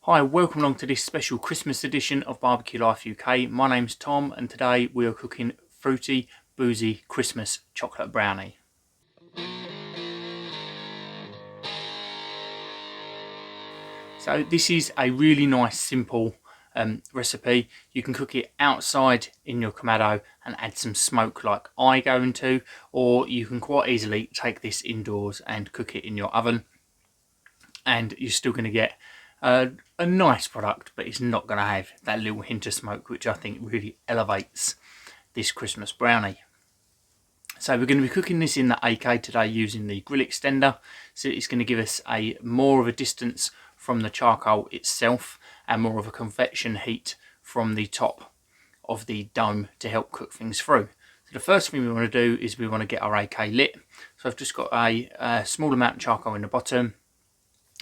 Hi, welcome along to this special Christmas edition of Barbecue Life UK. My name's Tom and today we are cooking fruity, boozy Christmas chocolate brownie. So this is a really nice simple recipe. You can cook it outside in your Kamado and add some smoke like I go into, or you can quite easily take this indoors and cook it in your oven and you're still going to get a nice product, but it's not going to have that little hint of smoke, which I think really elevates this Christmas brownie. So we're going to be cooking this in the AK today using the grill extender. So it's going to give us more of a distance from the charcoal itself and more of a convection heat from the top of the dome to help cook things through. So the first thing we want to do is we want to get our AK lit. So I've just got a small amount of charcoal in the bottom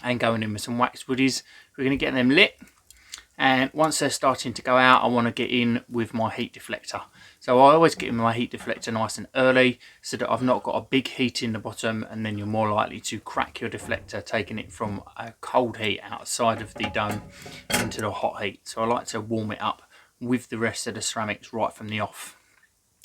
and going in with some wax woodies. We're going to get them lit, and once they're starting to go out I want to get in with my heat deflector. So I always get in my heat deflector nice and early so that I've not got a big heat in the bottom, and then you're more likely to crack your deflector taking it from a cold heat outside of the dome into the hot heat. So I like to warm it up with the rest of the ceramics right from the off.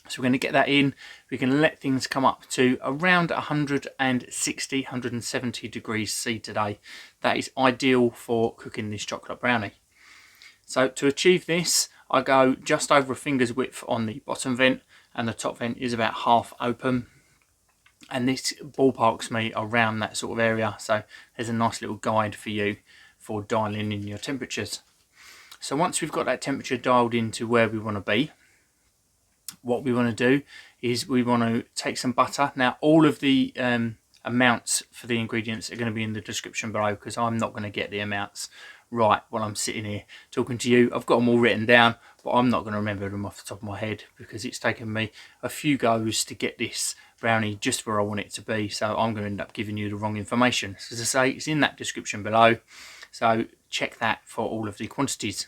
So we're going to get that in. We can let things come up to around 160, 170 degrees C today. That is ideal for cooking this chocolate brownie. So to achieve this, I go just over a finger's width on the bottom vent, and the top vent is about half open. And this ballparks me around that sort of area. So there's a nice little guide for you for dialing in your temperatures. So once we've got that temperature dialed into where we want to be, what we want to do is we want to take some butter. Now all of the amounts for the ingredients are going to be in the description below, because I'm not going to get the amounts right while I'm sitting here talking to you. I've got them all written down, but I'm not going to remember them off the top of my head because it's taken me a few goes to get this brownie just where I want it to be. So I'm going to end up giving you the wrong information. So as I say, it's in that description below, so check that for all of the quantities.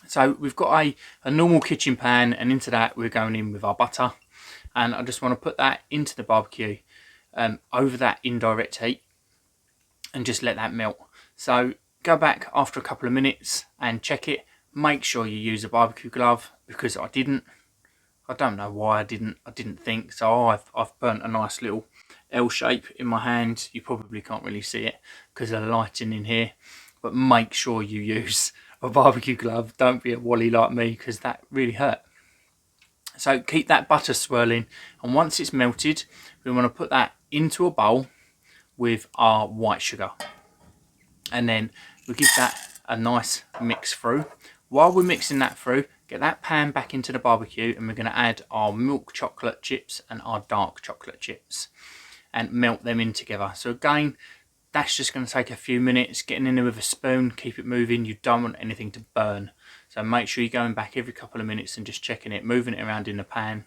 So we've got a normal kitchen pan, and into that we're going in with our butter, and I just want to put that into the barbecue over that indirect heat and just let that melt. So go back after a couple of minutes and check it. Make sure you use a barbecue glove, because I didn't. I don't know why I didn't think. So I've burnt a nice little L shape in my hand. You probably can't really see it because of the lighting in here, but make sure you use a barbecue glove. Don't be a wally like me, because that really hurt. So keep that butter swirling, and once it's melted we want to put that into a bowl with our white sugar, and then we give that a nice mix through. While we're mixing that through, get that pan back into the barbecue, and we're going to add our milk chocolate chips and our dark chocolate chips and melt them in together. So again, that's just going to take a few minutes, getting in there with a spoon, keep it moving. You don't want anything to burn. So make sure you're going back every couple of minutes and just checking it, moving it around in the pan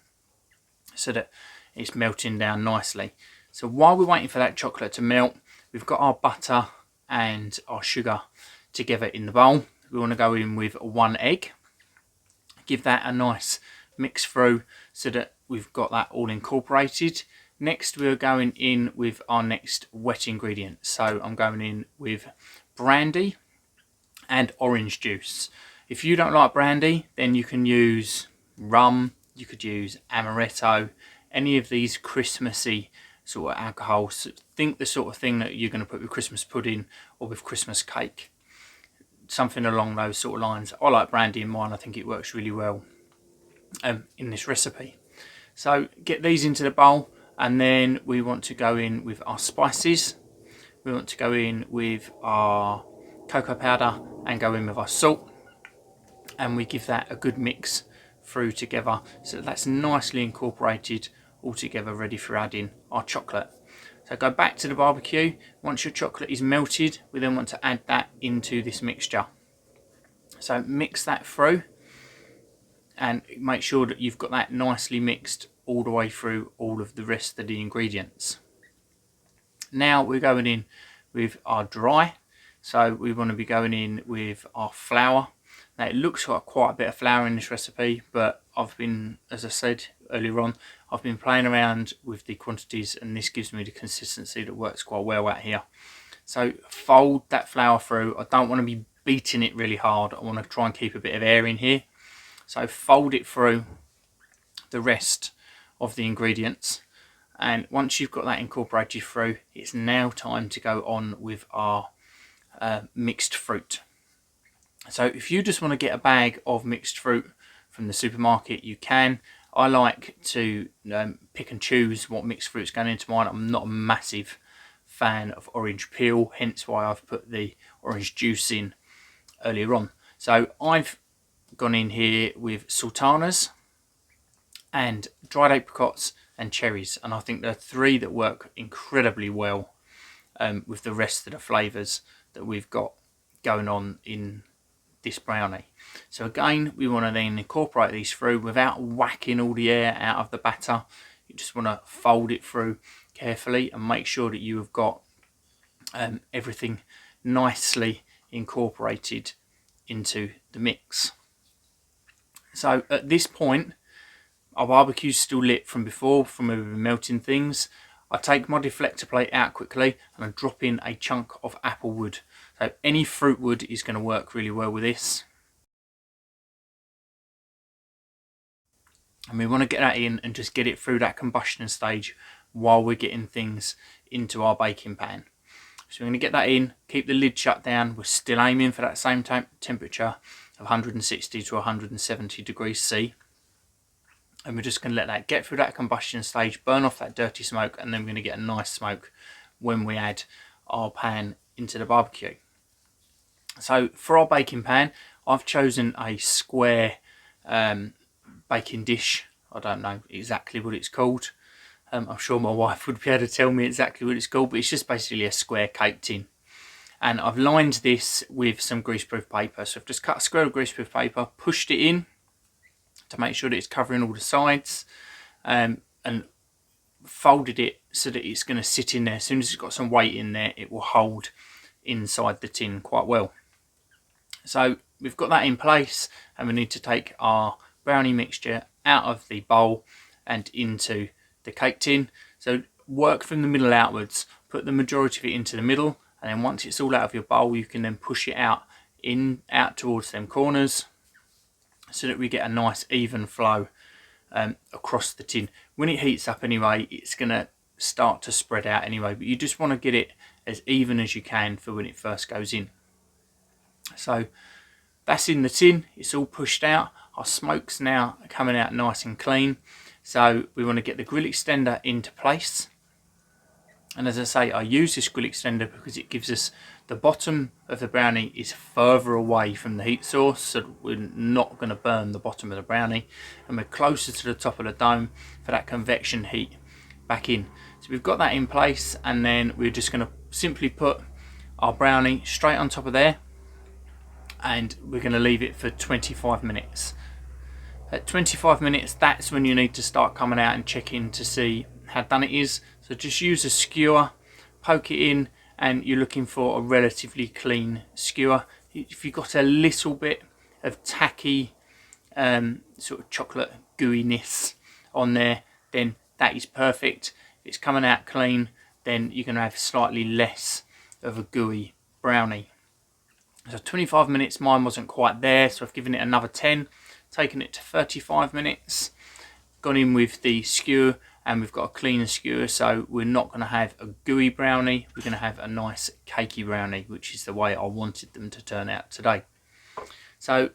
so that it's melting down nicely. So while we're waiting for that chocolate to melt, we've got our butter and our sugar together in the bowl. We want to go in with 1 egg. Give that a nice mix through so that we've got that all incorporated. Next we're going in with our next wet ingredient. So I'm going in with brandy and orange juice. If you don't like brandy, then you can use rum, you could use amaretto, any of these Christmassy sort of alcohols. Think the sort of thing that you're going to put with Christmas pudding or with Christmas cake. Something along those sort of lines. I like brandy in mine. I think it works really well in this recipe. So get these into the bowl, and then we want to go in with our spices. We want to go in with our cocoa powder and go in with our salt, and we give that a good mix through together so that that's nicely incorporated all together, ready for adding our chocolate. So go back to the barbecue. Once your chocolate is melted, we then want to add that into this mixture. So mix that through and make sure that you've got that nicely mixed all the way through all of the rest of the ingredients. Now we're going in with our dry. So we want to be going in with our flour. Now it looks like quite a bit of flour in this recipe, but I've been, as I said earlier on, I've been playing around with the quantities, and this gives me the consistency that works quite well out here. So fold that flour through. I don't want to be beating it really hard. I want to try and keep a bit of air in here. So fold it through the rest of the ingredients, and once you've got that incorporated through, it's now time to go on with our mixed fruit. So if you just want to get a bag of mixed fruit from the supermarket, you can. I like to pick and choose what mixed fruit's going into mine. I'm not a massive fan of orange peel, hence why I've put the orange juice in earlier on. So I've gone in here with sultanas and dried apricots and cherries, and I think there are three that work incredibly well with the rest of the flavours that we've got going on in this brownie. So again, we want to then incorporate these through without whacking all the air out of the batter. You just want to fold it through carefully and make sure that you have got everything nicely incorporated into the mix. So at this point, our barbecue's still lit from before, from where we've been melting things. I take my deflector plate out quickly and I drop in a chunk of apple wood. So any fruit wood is going to work really well with this. And we want to get that in and just get it through that combustion stage while we're getting things into our baking pan. So we're going to get that in, keep the lid shut down. We're still aiming for that same temperature of 160 to 170 degrees C. And we're just going to let that get through that combustion stage, burn off that dirty smoke, and then we're going to get a nice smoke when we add our pan into the barbecue. So for our baking pan, I've chosen a square baking dish. I don't know exactly what it's called. I'm sure my wife would be able to tell me exactly what it's called, but it's just basically a square cake tin. And I've lined this with some greaseproof paper. So I've just cut a square of greaseproof paper, pushed it in to make sure that it's covering all the sides, and folded it so that it's going to sit in there. As soon as it's got some weight in there, it will hold inside the tin quite well. So we've got that in place, and we need to take our brownie mixture out of the bowl and into the cake tin. So work from the middle outwards, put the majority of it into the middle, and then once it's all out of your bowl, you can then push it out towards them corners, so that we get a nice even flow across the tin. When it heats up anyway, it's going to start to spread out anyway, but you just want to get it as even as you can for when it first goes in. So that's in the tin, it's all pushed out. Our smoke's now coming out nice and clean. So we want to get the grill extender into place. And as I say, I use this grill extender because it gives us the bottom of the brownie is further away from the heat source, so we're not going to burn the bottom of the brownie, and we're closer to the top of the dome for that convection heat back in. So we've got that in place, and then we're just going to simply put our brownie straight on top of there, and we're going to leave it for 25 minutes. At 25 minutes, that's when you need to start coming out and checking to see how done it is. So just use a skewer, poke it in, and you're looking for a relatively clean skewer. If you've got a little bit of tacky sort of chocolate gooiness on there, then that is perfect. If it's coming out clean, then you're going to have slightly less of a gooey brownie. So 25 minutes, mine wasn't quite there, so I've given it another 10, taken it to 35 minutes, gone in with the skewer, and we've got a cleaner skewer, so we're not going to have a gooey brownie, we're going to have a nice cakey brownie, which is the way I wanted them to turn out today. So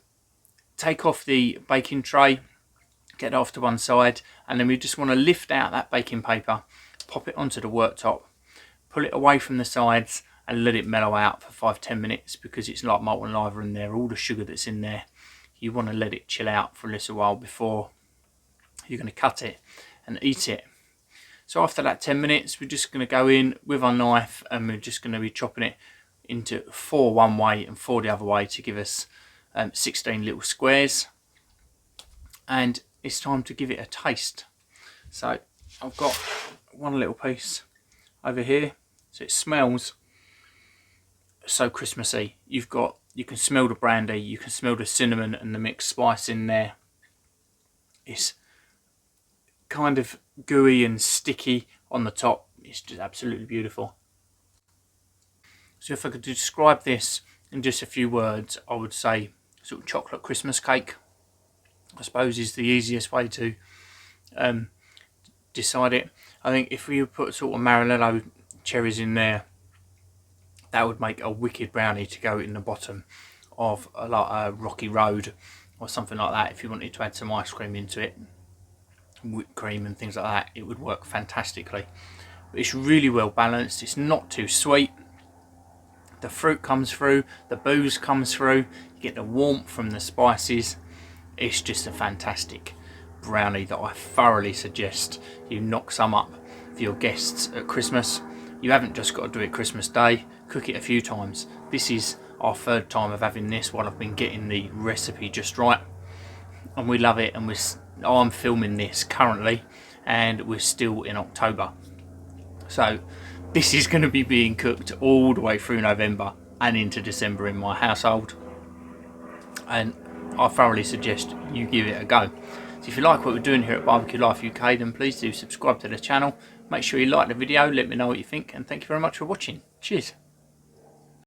take off the baking tray, get it off to one side, and then we just want to lift out that baking paper, pop it onto the worktop, pull it away from the sides, and let it mellow out for 5-10 minutes, because it's like molten lava in there, all the sugar that's in there. You want to let it chill out for a little while before you're going to cut it and eat it. So after that 10 minutes, we're just going to go in with our knife, and we're just going to be chopping it into 4 one way and 4 the other way to give us 16 little squares. And it's time to give it a taste. So I've got one little piece over here. So it smells so Christmassy. You can smell the brandy, you can smell the cinnamon and the mixed spice in there. It's kind of gooey and sticky on the top. It's just absolutely beautiful. So if I could describe this in just a few words, I would say sort of chocolate Christmas cake, I suppose, is the easiest way to decide it. I think if we put sort of Maranello cherries in there, that would make a wicked brownie to go in the bottom of a Rocky Road or something like that. If you wanted to add some ice cream into it, whipped cream and things like that, it would work fantastically. But it's really well balanced, it's not too sweet, the fruit comes through, the booze comes through, you get the warmth from the spices. It's just a fantastic brownie that I thoroughly suggest you knock some up for your guests at Christmas. You haven't just got to do it Christmas Day, cook it a few times. This is our third time of having this while I've been getting the recipe just right, and we love it. And I'm filming this currently and we're still in October, so this is going to be being cooked all the way through November and into December in my household, and I thoroughly suggest you give it a go. So if you like what we're doing here at Barbecue Life UK, then please do subscribe to the channel. Make sure you like the video, let me know what you think, and thank you very much for watching. Cheers.